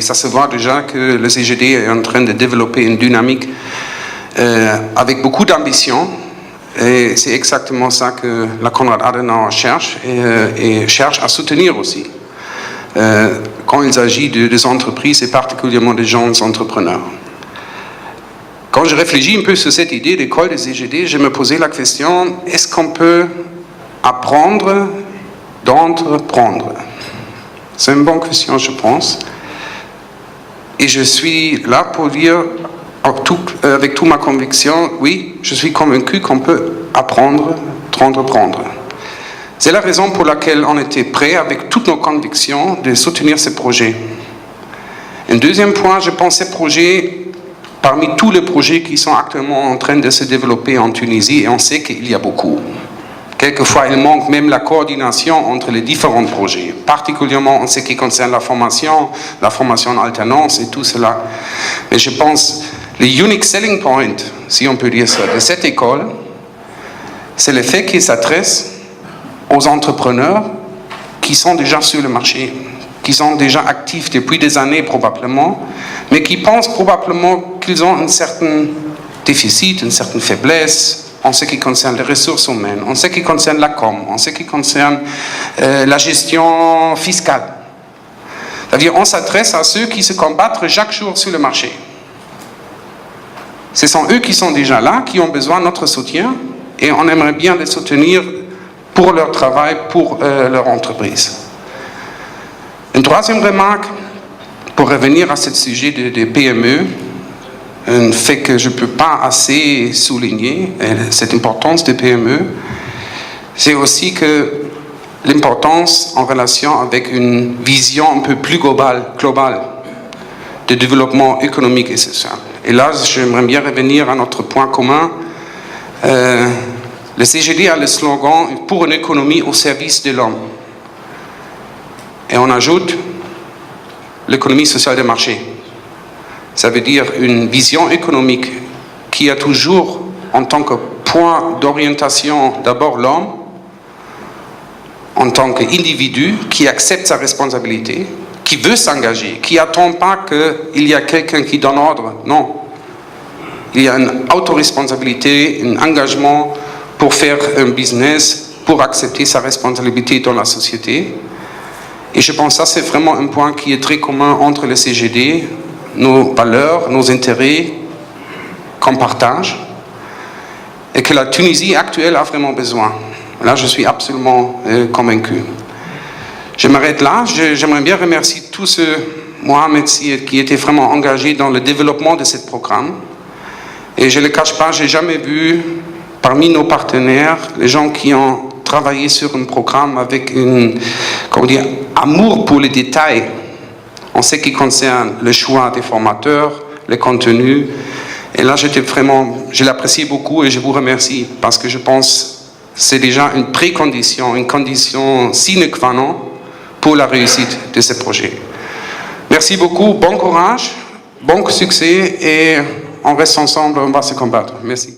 ça se voit déjà que le CGD est en train de développer une dynamique avec beaucoup d'ambition. Et c'est exactement ça que la Konrad Adenauer cherche et cherche à soutenir aussi. Quand il s'agit des entreprises et particulièrement des jeunes entrepreneurs. Quand je réfléchis un peu sur cette idée d'école des CGD, je me posais la question, est-ce qu'on peut apprendre d'entreprendre? C'est une bonne question, je pense. Et je suis là pour dire, avec toute ma conviction, oui, je suis convaincu qu'on peut apprendre d'entreprendre. C'est la raison pour laquelle on était prêt, avec toutes nos convictions, de soutenir ce projet. Un deuxième point, je pense que ce projet, parmi tous les projets qui sont actuellement en train de se développer en Tunisie, et on sait qu'il y a beaucoup. Quelquefois, il manque même la coordination entre les différents projets, particulièrement en ce qui concerne la formation en alternance et tout cela. Mais je pense, le unique selling point, si on peut dire ça, de cette école, c'est le fait qu'il s'adresse aux entrepreneurs qui sont déjà sur le marché, qui sont déjà actifs depuis des années probablement, mais qui pensent probablement qu'ils ont un certain déficit, une certaine faiblesse en ce qui concerne les ressources humaines, en ce qui concerne la com, en ce qui concerne la gestion fiscale. C'est-à-dire on s'adresse à ceux qui se combattent chaque jour sur le marché. Ce sont eux qui sont déjà là, qui ont besoin de notre soutien, et on aimerait bien les soutenir pour leur travail, pour leur entreprise. Une troisième remarque, pour revenir à ce sujet des PME, un fait que je ne peux pas assez souligner, cette importance des PME, c'est aussi que l'importance en relation avec une vision un peu plus globale de développement économique et social. Et là, j'aimerais bien revenir à notre point commun. Le CGD a le slogan « Pour une économie au service de l'homme ». Et on ajoute l'économie sociale de marché. Ça veut dire une vision économique qui a toujours en tant que point d'orientation d'abord l'homme, en tant qu'individu qui accepte sa responsabilité, qui veut s'engager, qui n'attend pas qu'il y a quelqu'un qui donne ordre. Non. Il y a une autoresponsabilité, un engagement pour faire un business, pour accepter sa responsabilité dans la société. Et je pense que ça, c'est vraiment un point qui est très commun entre le CGD, nos valeurs, nos intérêts qu'on partage, et que la Tunisie actuelle a vraiment besoin. Là, je suis absolument convaincu. Je m'arrête là. J'aimerais bien remercier tous ceux, Mohamed Syed, qui étaient vraiment engagés dans le développement de ce programme. Et je ne le cache pas, je n'ai jamais vu parmi nos partenaires les gens qui ont travaillé sur un programme avec amour pour les détails en ce qui concerne le choix des formateurs, le contenu. Et là, je l'apprécie beaucoup et je vous remercie parce que je pense que c'est déjà une précondition, une condition sine qua non pour la réussite de ce projet. Merci beaucoup, bon courage, bon succès et on reste ensemble, on va se combattre. Merci.